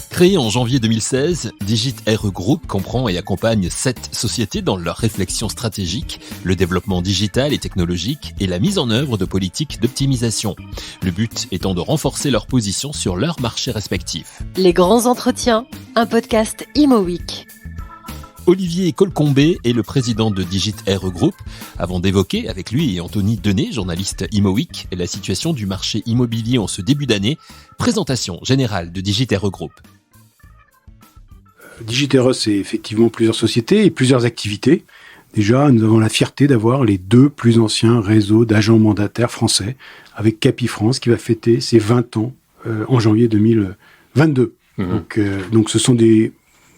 Créé en janvier 2016, Digit RE Group comprend et accompagne 7 sociétés dans leur réflexion stratégique, le développement digital et technologique et la mise en œuvre de politiques d'optimisation. Le but étant de renforcer leur position sur leurs marchés respectifs. Les grands entretiens, un podcast Imo Week. Olivier Colcombé est le président de Digit RE Group. Avant d'évoquer avec lui et Anthony Denet, journaliste Imo Week, la situation du marché immobilier en ce début d'année, présentation générale de Digit RE Group. Digit RE, c'est effectivement plusieurs sociétés et plusieurs activités. Déjà, nous avons la fierté d'avoir les 2 plus anciens réseaux d'agents mandataires français, avec Capifrance qui va fêter ses 20 ans en janvier 2022. Donc ce sont des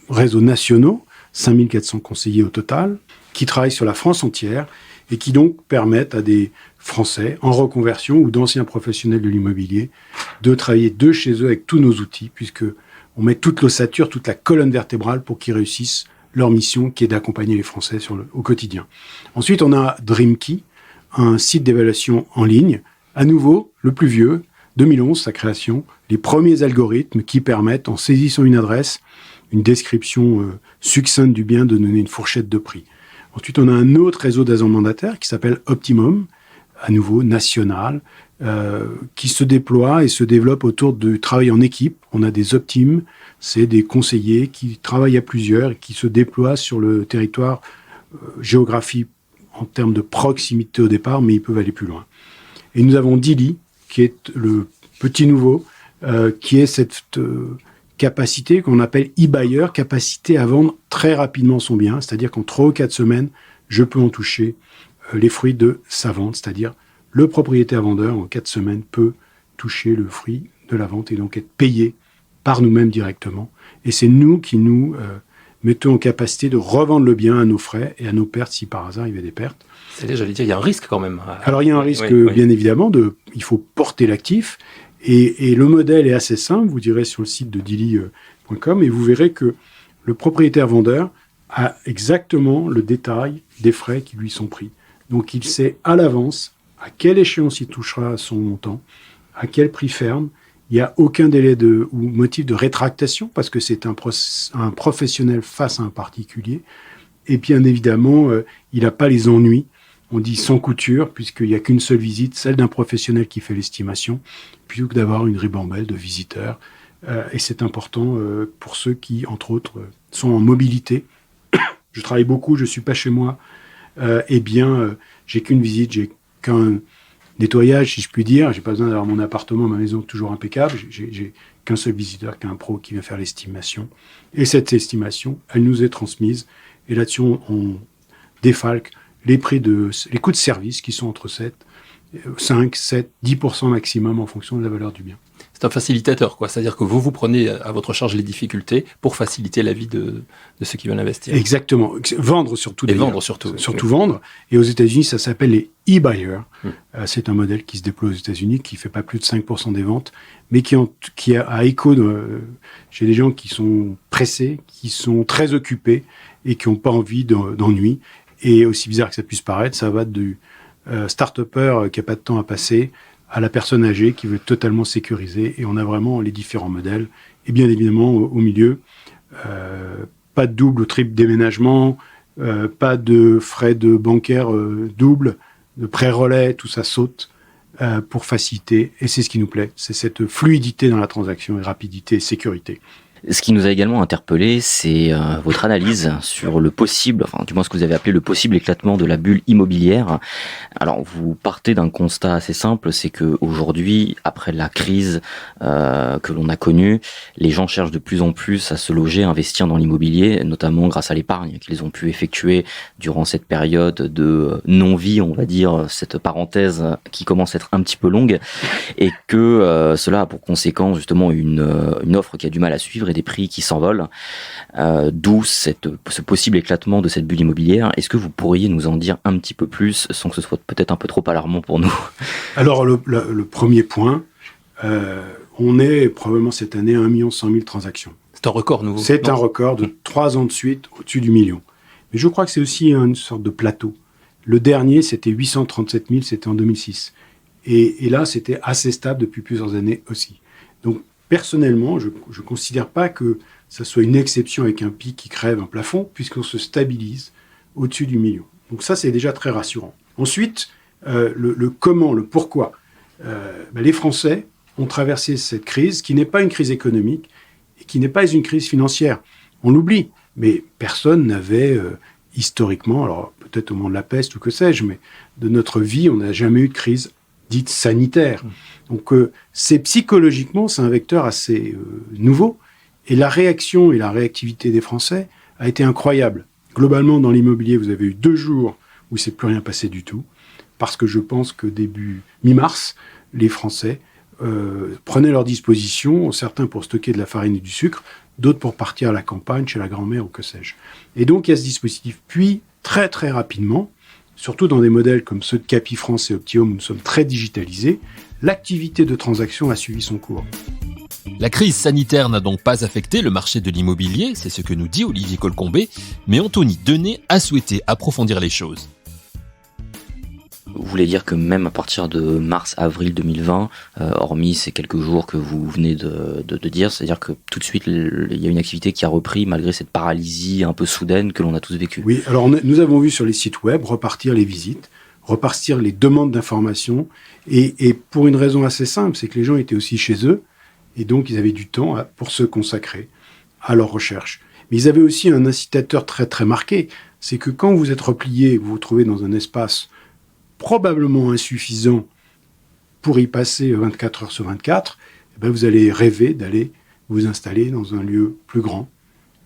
réseaux nationaux, 5400 conseillers au total, qui travaillent sur la France entière et qui donc permettent à des Français en reconversion ou d'anciens professionnels de l'immobilier de travailler de chez eux avec tous nos outils, puisque on met toute l'ossature, toute la colonne vertébrale pour qu'ils réussissent leur mission qui est d'accompagner les Français au quotidien. Ensuite, on a Dreamkey, un site d'évaluation en ligne, à nouveau le plus vieux, 2011, sa création, les premiers algorithmes qui permettent, en saisissant une adresse, une description succincte du bien, de donner une fourchette de prix. Ensuite, on a un autre réseau d'agents mandataires qui s'appelle Optimum, à nouveau national, qui se déploie et se développe autour du travail en équipe. On a des Optimes, c'est des conseillers qui travaillent à plusieurs et qui se déploient sur le territoire géographique en termes de proximité au départ, mais ils peuvent aller plus loin. Et nous avons Dili, qui est le petit nouveau, qui est cette capacité qu'on appelle e-buyer, capacité à vendre très rapidement son bien, c'est-à-dire qu'en 3 ou 4 semaines, je peux en toucher les fruits de sa vente, c'est-à-dire le propriétaire vendeur en 4 semaines peut toucher le fruit de la vente et donc être payé par nous-mêmes directement. Et c'est nous qui nous mettons en capacité de revendre le bien à nos frais et à nos pertes si par hasard il y avait des pertes. J'allais dire, il y a un risque quand même. Alors il y a un risque bien évidemment, il faut porter l'actif. Et le modèle est assez simple, vous direz sur le site de Dili.com et vous verrez que le propriétaire vendeur a exactement le détail des frais qui lui sont pris. Donc il sait à l'avance à quelle échéance il touchera son montant, à quel prix ferme. Il n'y a aucun délai ou motif de rétractation parce que c'est un professionnel face à un particulier. Et bien évidemment, il n'a pas les ennuis. On dit sans couture, puisqu'il n'y a qu'une seule visite, celle d'un professionnel qui fait l'estimation, plutôt que d'avoir une ribambelle de visiteurs. Et c'est important pour ceux qui, entre autres, sont en mobilité. Je travaille beaucoup, je ne suis pas chez moi. J'ai qu'une visite, j'ai qu'un nettoyage, si je puis dire. J'ai pas besoin d'avoir mon appartement, ma maison toujours impeccable. J'ai qu'un seul visiteur, qu'un pro qui vient faire l'estimation. Et cette estimation, elle nous est transmise. Et là-dessus, on défalque les coûts de service qui sont entre 5, 7, 10% maximum en fonction de la valeur du bien. C'est un facilitateur, quoi. C'est-à-dire que vous prenez à votre charge les difficultés pour faciliter la vie de ceux qui veulent investir. Exactement. Vendre surtout. Et vendre surtout. Surtout vendre. Et aux États-Unis, ça s'appelle les e-buyers. C'est un modèle qui se déploie aux États-Unis, qui ne fait pas plus de 5% des ventes, mais qui a écho chez des gens qui sont pressés, qui sont très occupés et qui n'ont pas envie d'ennui. Et aussi bizarre que ça puisse paraître, ça va du start-upper qui n'a pas de temps à passer à la personne âgée qui veut totalement sécuriser. Et on a vraiment les différents modèles. Et bien évidemment, au milieu, pas de double ou triple déménagement, pas de frais de bancaire double, de prêt relais, tout ça saute pour faciliter. Et c'est ce qui nous plaît. C'est cette fluidité dans la transaction et rapidité et sécurité. Ce qui nous a également interpellé, c'est votre analyse sur le possible, enfin du moins ce que vous avez appelé le possible éclatement de la bulle immobilière. Alors vous partez d'un constat assez simple, c'est que aujourd'hui, après la crise que l'on a connue, les gens cherchent de plus en plus à se loger, à investir dans l'immobilier, notamment grâce à l'épargne qu'ils ont pu effectuer durant cette période de non-vie, on va dire, cette parenthèse qui commence à être un petit peu longue, et que cela a pour conséquence justement une offre qui a du mal à suivre et des prix qui s'envolent, d'où ce possible éclatement de cette bulle immobilière. Est-ce que vous pourriez nous en dire un petit peu plus, sans que ce soit peut-être un peu trop alarmant pour nous? Alors le premier point, on est probablement cette année à 1 100 000 transactions. C'est un record nouveau. C'est un record de 3 ans de suite au-dessus du million. Mais je crois que c'est aussi une sorte de plateau. Le dernier, c'était 837 000, c'était en 2006. Et là, c'était assez stable depuis plusieurs années aussi. Donc, personnellement, je ne considère pas que ça soit une exception avec un pic qui crève un plafond, puisqu'on se stabilise au-dessus du million. Donc ça, c'est déjà très rassurant. Ensuite, le comment, le pourquoi. Les Français ont traversé cette crise, qui n'est pas une crise économique et qui n'est pas une crise financière. On l'oublie, mais personne n'avait historiquement, alors peut-être au moment de la peste ou que sais-je, mais de notre vie, on n'a jamais eu de crise dite sanitaire. Donc c'est psychologiquement, c'est un vecteur assez nouveau, et la réaction et la réactivité des Français a été incroyable. Globalement, dans l'immobilier, vous avez eu 2 jours où il ne s'est plus rien passé du tout, parce que je pense que début mi-mars, les Français prenaient leurs dispositions, certains pour stocker de la farine et du sucre, d'autres pour partir à la campagne, chez la grand-mère ou que sais-je. Et donc, il y a ce dispositif. Puis, très très rapidement, surtout dans des modèles comme ceux de Capifrance et Optium, où nous sommes très digitalisés, l'activité de transaction a suivi son cours. La crise sanitaire n'a donc pas affecté le marché de l'immobilier, c'est ce que nous dit Olivier Colcombé, mais Anthony Denet a souhaité approfondir les choses. Vous voulez dire que même à partir de mars-avril 2020, hormis ces quelques jours que vous venez de dire, c'est-à-dire que tout de suite, il y a une activité qui a repris malgré cette paralysie un peu soudaine que l'on a tous vécue. Oui, alors nous avons vu sur les sites web repartir les visites, repartir les demandes d'informations, et pour une raison assez simple, c'est que les gens étaient aussi chez eux, et donc ils avaient du temps pour se consacrer à leur recherche. Mais ils avaient aussi un incitateur très très marqué, c'est que quand vous êtes replié, vous vous trouvez dans un espace probablement insuffisant pour y passer 24 heures sur 24, vous allez rêver d'aller vous installer dans un lieu plus grand,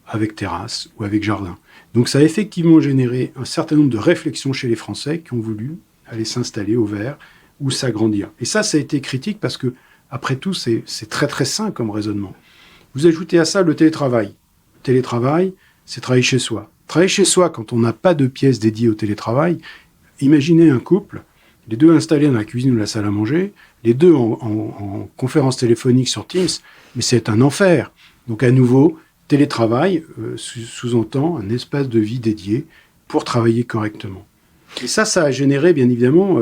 avec terrasse ou avec jardin. Donc ça a effectivement généré un certain nombre de réflexions chez les Français qui ont voulu aller s'installer au vert ou s'agrandir. Et ça a été critique parce que, après tout, c'est très très sain comme raisonnement. Vous ajoutez à ça le télétravail. Le télétravail, c'est travailler chez soi. Travailler chez soi, quand on n'a pas de pièce dédiée au télétravail, imaginez un couple, les deux installés dans la cuisine ou la salle à manger, les deux en conférence téléphonique sur Teams, mais c'est un enfer. Donc à nouveau, télétravail sous-entend un espace de vie dédié pour travailler correctement. Et ça a généré bien évidemment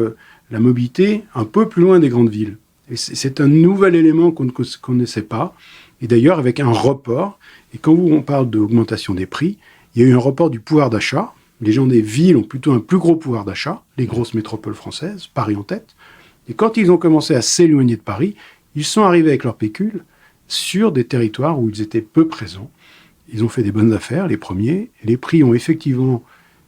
la mobilité un peu plus loin des grandes villes. Et c'est un nouvel élément qu'on ne connaissait pas, et d'ailleurs avec un report. Et quand on parle d'augmentation des prix, il y a eu un report du pouvoir d'achat. Les gens des villes ont plutôt un plus gros pouvoir d'achat, les grosses métropoles françaises, Paris en tête. Et quand ils ont commencé à s'éloigner de Paris, ils sont arrivés avec leur pécule sur des territoires où ils étaient peu présents. Ils ont fait des bonnes affaires, les premiers. Les prix ont effectivement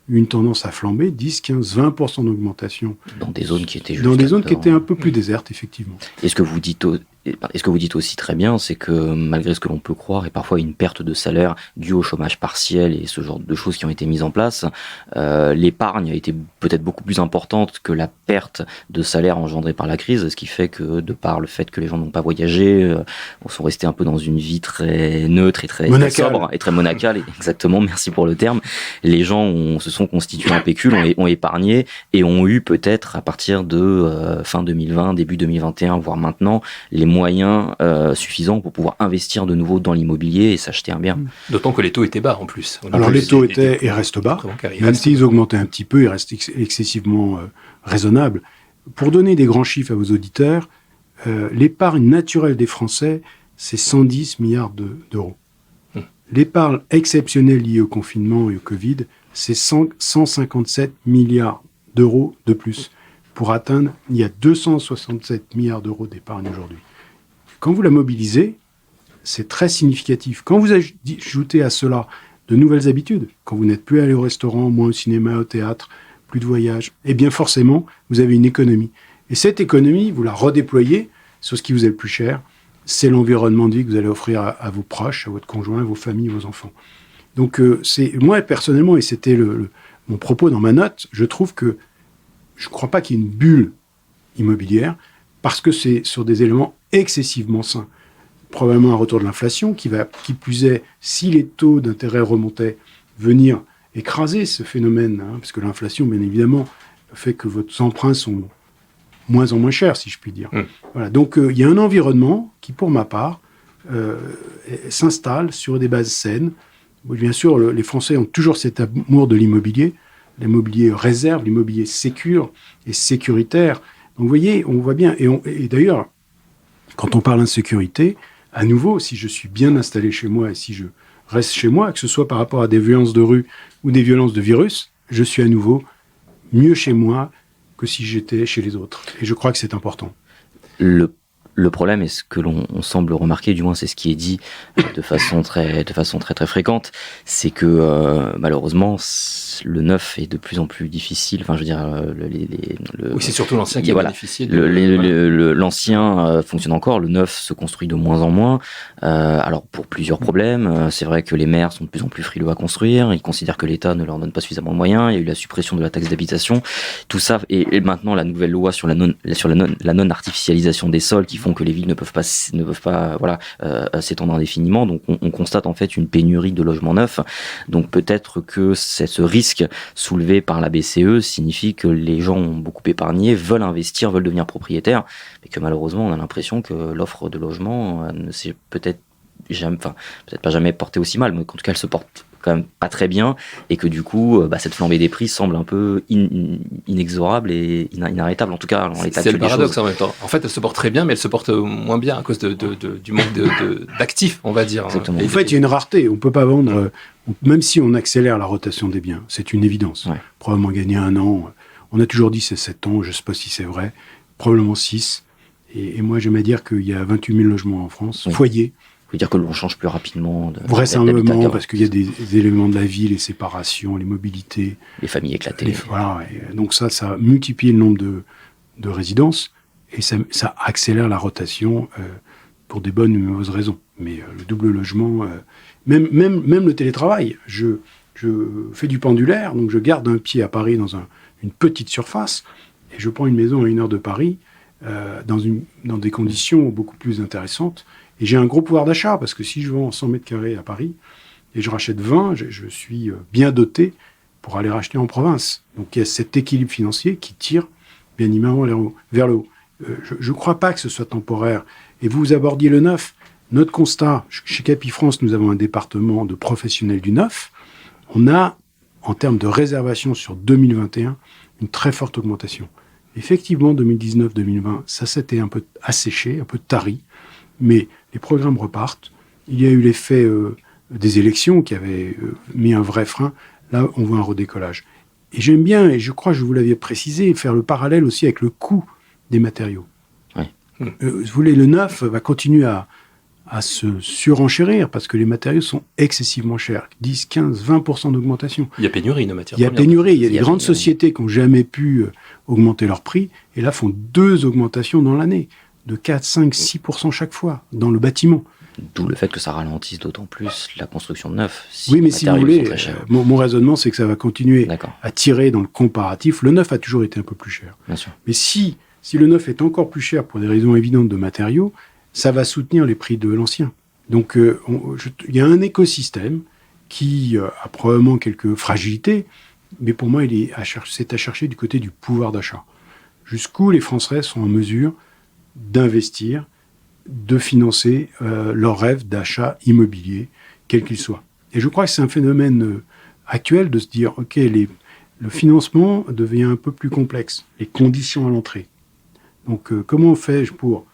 eu une tendance à flamber, 10, 15, 20% d'augmentation. Dans des zones qui étaient un peu plus désertes, effectivement. Et ce que vous dites aussi très bien, c'est que malgré ce que l'on peut croire, et parfois une perte de salaire due au chômage partiel et ce genre de choses qui ont été mises en place, l'épargne a été peut-être beaucoup plus importante que la perte de salaire engendrée par la crise, ce qui fait que, de par le fait que les gens n'ont pas voyagé, sont restés un peu dans une vie très neutre et très sobre et très monacale. Exactement, merci pour le terme. Les gens se sont constitués un pécule, ont épargné et ont eu peut-être à partir de fin 2020, début 2021, voire maintenant, les moyens suffisants pour pouvoir investir de nouveau dans l'immobilier et s'acheter un bien. D'autant que les taux étaient bas en plus. Alors les taux étaient et restent bas, même s'ils augmentaient un petit peu, ils restent excessivement raisonnables. Pour donner des grands chiffres à vos auditeurs, l'épargne naturelle des Français, c'est 110 milliards d'euros. L'épargne exceptionnelle liée au confinement et au Covid, c'est 157 milliards d'euros de plus. Pour atteindre, il y a 267 milliards d'euros d'épargne aujourd'hui. Quand vous la mobilisez, c'est très significatif. Quand vous ajoutez à cela de nouvelles habitudes, quand vous n'êtes plus allé au restaurant, moins au cinéma, au théâtre, plus de voyages, eh bien forcément, vous avez une économie. Et cette économie, vous la redéployez sur ce qui vous est le plus cher, c'est l'environnement de vie que vous allez offrir à vos proches, à votre conjoint, à vos familles, vos enfants. Donc moi, personnellement, et c'était mon propos dans ma note, je trouve que je ne crois pas qu'il y ait une bulle immobilière, parce que c'est sur des éléments excessivement sains. Probablement un retour de l'inflation qui plus est, si les taux d'intérêt remontaient, venir écraser ce phénomène, parce que l'inflation, bien évidemment, fait que vos emprunts sont moins en moins chers, si je puis dire. Voilà. Donc, il y a un environnement qui, pour ma part, s'installe sur des bases saines. Bien sûr, les Français ont toujours cet amour de l'immobilier réserve, l'immobilier sécure et sécuritaire, Donc vous voyez, on voit bien, et d'ailleurs, quand on parle d'insécurité, à nouveau, si je suis bien installé chez moi et si je reste chez moi, que ce soit par rapport à des violences de rue ou des violences de virus, je suis à nouveau mieux chez moi que si j'étais chez les autres. Et je crois que c'est important. Le problème, et ce que l'on semble remarquer, du moins c'est ce qui est dit de façon très fréquente, c'est que malheureusement le neuf est de plus en plus difficile. Enfin, je veux dire, oui, c'est surtout l'ancien qui est difficile. L'ancien fonctionne encore, le neuf se construit de moins en moins. Alors pour plusieurs problèmes, c'est vrai que les maires sont de plus en plus frileux à construire. Ils considèrent que l'État ne leur donne pas suffisamment de moyens. Il y a eu la suppression de la taxe d'habitation, tout ça, et maintenant la nouvelle loi sur la non artificialisation des sols qui font que les villes ne peuvent pas s'étendre indéfiniment. Donc on constate en fait une pénurie de logements neufs. Donc peut-être que ce risque soulevé par la BCE signifie que les gens ont beaucoup épargné, veulent investir, veulent devenir propriétaires, mais que malheureusement on a l'impression que l'offre de logement ne s'est peut-être pas jamais portée aussi mal, mais qu'en tout cas elle se porte quand même pas très bien, et que du coup cette flambée des prix semble un peu inexorable et inarrêtable, en tout cas en l'état actuel des choses. C'est le paradoxe en même temps. En fait, elle se porte très bien, mais elle se porte moins bien à cause du manque d'actifs, on va dire. Exactement. En fait, il y a une rareté. On ne peut pas vendre, même si on accélère la rotation des biens, c'est une évidence. Ouais. Probablement gagner 1 an. On a toujours dit c'est 7 ans, je ne sais pas si c'est vrai. Probablement 6. Et moi, j'aime à dire qu'il y a 28 000 logements en France, foyers. Vous dire que l'on change plus rapidement vraisemblablement, parce qu'il y a des éléments de la vie, les séparations, les mobilités. Les familles éclatées. Donc ça multiplie le nombre de résidences et ça accélère la rotation pour des bonnes ou mauvaises raisons. Mais le double logement, même le télétravail, je fais du pendulaire, donc je garde un pied à Paris dans une petite surface et je prends une maison à 1 heure de Paris dans des conditions beaucoup plus intéressantes. Et j'ai un gros pouvoir d'achat, parce que si je vends 100 mètres carrés à Paris, et je rachète 20, je suis bien doté pour aller racheter en province. Donc il y a cet équilibre financier qui tire bien évidemment vers le haut. Je ne crois pas que ce soit temporaire. Et vous abordiez le neuf. Notre constat, chez Capifrance, nous avons un département de professionnels du neuf. On a, en termes de réservation sur 2021, une très forte augmentation. Effectivement, 2019-2020, ça s'était un peu asséché, un peu tari. Mais les programmes repartent. Il y a eu l'effet des élections qui avaient mis un vrai frein. Là, on voit un redécollage. Et j'aime bien, et je crois que je vous l'avais précisé, faire le parallèle aussi avec le coût des matériaux. Oui. Vous voulez, le neuf va continuer à se surenchérir parce que les matériaux sont excessivement chers. 10, 15, 20% d'augmentation. Il y a pénurie de matières. Il y a pénurie. Il y a des grandes sociétés qui n'ont jamais pu augmenter leur prix et là font 2 augmentations dans l'année. De 4, 5, 6% chaque fois, dans le bâtiment. D'où le fait que ça ralentisse d'autant plus la construction de neuf. Oui, mais si vous voulez, mon raisonnement, c'est que ça va continuer à tirer dans le comparatif. Le neuf a toujours été un peu plus cher. Bien sûr. Mais si le neuf est encore plus cher pour des raisons évidentes de matériaux, ça va soutenir les prix de l'ancien. Donc, il y a un écosystème qui a probablement quelques fragilités, mais pour moi, c'est à chercher du côté du pouvoir d'achat. Jusqu'où les Français sont en mesure d'investir, de financer leur rêve d'achat immobilier, quel qu'il soit. Et je crois que c'est un phénomène actuel de se dire, OK, le financement devient un peu plus complexe, les conditions à l'entrée. Donc, comment on fait pour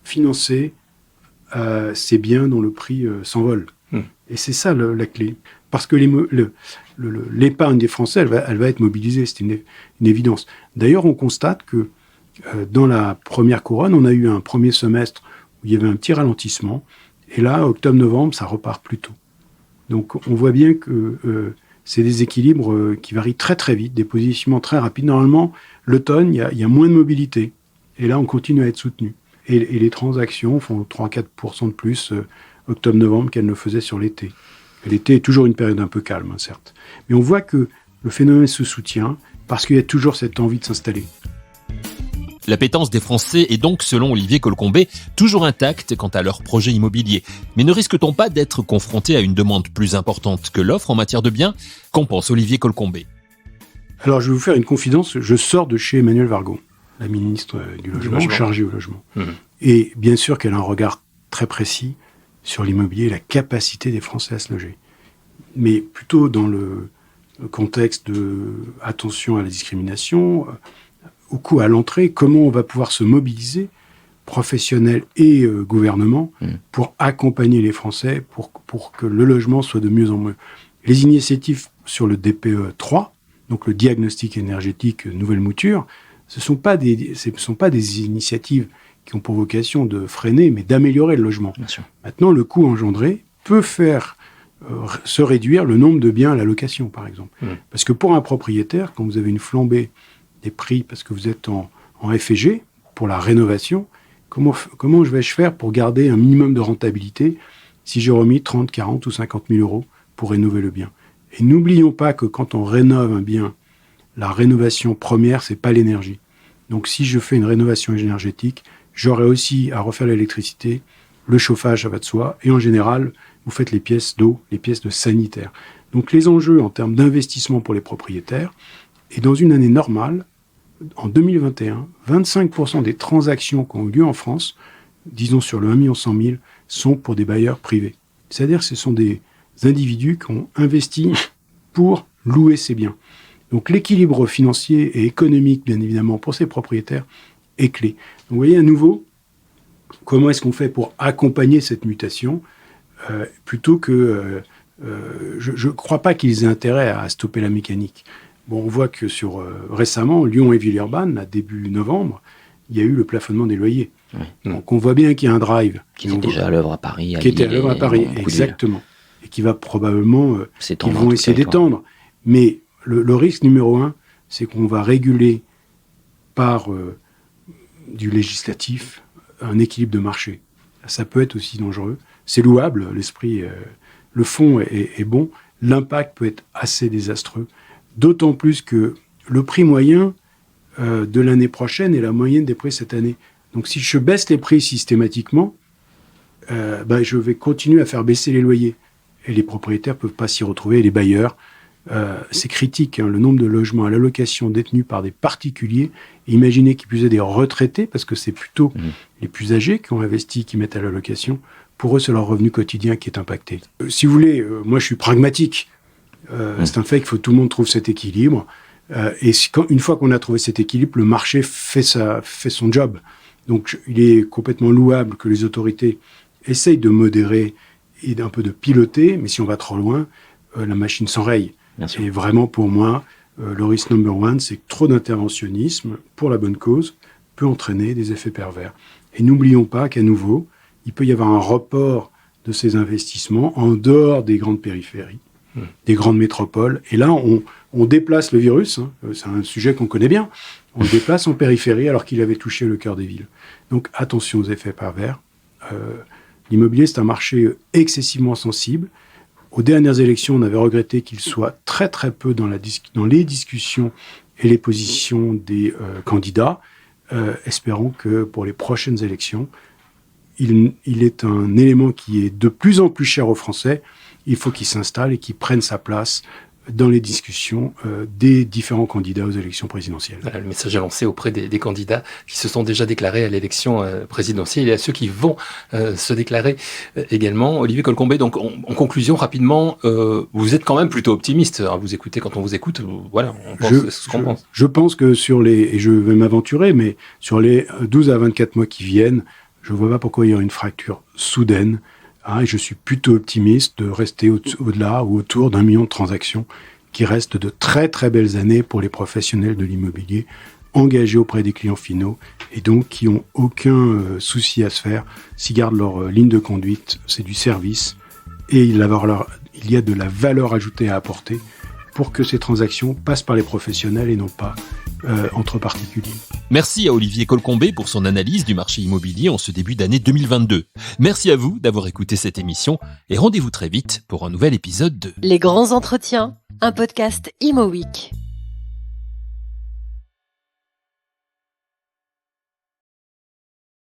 financer ces biens dont le prix s'envole ? Et c'est ça la clé. Parce que l'épargne des Français, elle va être mobilisée, c'est une évidence. D'ailleurs, on constate que dans la première couronne, on a eu un premier semestre où il y avait un petit ralentissement. Et là, octobre-novembre, ça repart plus tôt. Donc, on voit bien que c'est des équilibres qui varient très très vite, des positionnements très rapides. Normalement, l'automne, il y a moins de mobilité. Et là, on continue à être soutenu. Et les transactions font 3-4% de plus octobre-novembre qu'elles ne faisaient sur l'été. Et l'été est toujours une période un peu calme, certes. Mais on voit que le phénomène se soutient parce qu'il y a toujours cette envie de s'installer. L'appétence des Français est donc, selon Olivier Colcombet, toujours intacte quant à leur projet immobilier. Mais ne risque-t-on pas d'être confronté à une demande plus importante que l'offre en matière de biens ? Qu'en pense Olivier Colcombet ? Alors, je vais vous faire une confidence. Je sors de chez Emmanuelle Wargon, la ministre du Logement, chargée au logement. Et bien sûr qu'elle a un regard très précis sur l'immobilier et la capacité des Français à se loger. Mais plutôt dans le contexte de attention à la discrimination, au coup à l'entrée, comment on va pouvoir se mobiliser, professionnels et gouvernement, pour accompagner les Français, pour que le logement soit de mieux en mieux. Les initiatives sur le DPE 3, donc le diagnostic énergétique nouvelle mouture, ce ne sont pas des initiatives qui ont pour vocation de freiner, mais d'améliorer le logement. Bien sûr. Maintenant, le coût engendré peut faire se réduire le nombre de biens à la location, par exemple. Parce que pour un propriétaire, quand vous avez une flambée des prix, parce que vous êtes en FG, pour la rénovation, comment vais-je faire pour garder un minimum de rentabilité si j'ai remis 30, 40 ou 50 000 euros pour rénover le bien? Et n'oublions pas que quand on rénove un bien, la rénovation première, c'est pas l'énergie. Donc si je fais une rénovation énergétique, j'aurai aussi à refaire l'électricité, le chauffage, ça va de soi, et en général, vous faites les pièces d'eau, les pièces de sanitaire. Donc les enjeux en termes d'investissement pour les propriétaires, et dans une année normale, en 2021, 25% des transactions qui ont eu lieu en France, disons sur le 1 100 000, sont pour des bailleurs privés. C'est-à-dire que ce sont des individus qui ont investi pour louer ces biens. Donc l'équilibre financier et économique, bien évidemment, pour ces propriétaires est clé. Donc vous voyez à nouveau, comment est-ce qu'on fait pour accompagner cette mutation plutôt que... je ne crois pas qu'ils aient intérêt à stopper la mécanique. Bon, on voit que récemment, Lyon et Villeurbanne, à début novembre, il y a eu le plafonnement des loyers. Oui. Donc on voit bien qu'il y a un drive. Qui était déjà à l'œuvre à Paris. Qui était à l'œuvre à Paris, exactement. Et qui va probablement... ils vont essayer d'étendre. Mais le risque numéro 1, c'est qu'on va réguler par du législatif un équilibre de marché. Ça peut être aussi dangereux. C'est louable, l'esprit, le fond est bon. L'impact peut être assez désastreux. D'autant plus que le prix moyen de l'année prochaine est la moyenne des prix cette année. Donc si je baisse les prix systématiquement, je vais continuer à faire baisser les loyers. Et les propriétaires ne peuvent pas s'y retrouver, et les bailleurs. C'est critique, le nombre de logements à la location détenus par des particuliers. Imaginez qu'il puisse y avoir des retraités, parce que c'est plutôt les plus âgés qui ont investi, qui mettent à la location. Pour eux, c'est leur revenu quotidien qui est impacté. Si vous voulez, moi je suis pragmatique. C'est un fait qu'il faut que tout le monde trouve cet équilibre. Et une fois qu'on a trouvé cet équilibre, le marché fait son job. Donc il est complètement louable que les autorités essayent de modérer et d'un peu de piloter, mais si on va trop loin, la machine s'enraye. Et vraiment, pour moi, le risque number one, c'est que trop d'interventionnisme pour la bonne cause peut entraîner des effets pervers. Et n'oublions pas qu'à nouveau, il peut y avoir un report de ces investissements en dehors des grandes périphéries, des grandes métropoles. Et là, on déplace le virus, c'est un sujet qu'on connaît bien, on le déplace en périphérie alors qu'il avait touché le cœur des villes. Donc attention aux effets pervers. L'immobilier, c'est un marché excessivement sensible. Aux dernières élections, on avait regretté qu'il soit très très peu dans les discussions et les positions des candidats. Espérons que pour les prochaines élections, il est un élément qui est de plus en plus cher aux Français. Il faut qu'il s'installe et qu'il prenne sa place dans les discussions des différents candidats aux élections présidentielles. Voilà, le message est lancé auprès des candidats qui se sont déjà déclarés à l'élection présidentielle et à ceux qui vont se déclarer également. Olivier Colcombet, donc en conclusion, rapidement, vous êtes quand même plutôt optimiste. Alors, vous écoutez, quand on vous écoute, voilà, on pense ce qu'on pense. Je pense que et je vais m'aventurer, mais sur les 12 à 24 mois qui viennent, je ne vois pas pourquoi il y aurait une fracture soudaine. Et je suis plutôt optimiste de rester au-delà ou autour d'1 million de transactions qui restent de très très belles années pour les professionnels de l'immobilier engagés auprès des clients finaux et donc qui n'ont aucun souci à se faire s'ils gardent leur ligne de conduite, c'est du service et il y a de la valeur ajoutée à apporter pour que ces transactions passent par les professionnels et non pas entre particuliers. Merci à Olivier Colcombet pour son analyse du marché immobilier en ce début d'année 2022. Merci à vous d'avoir écouté cette émission et rendez-vous très vite pour un nouvel épisode de Les grands entretiens, un podcast Imo Week.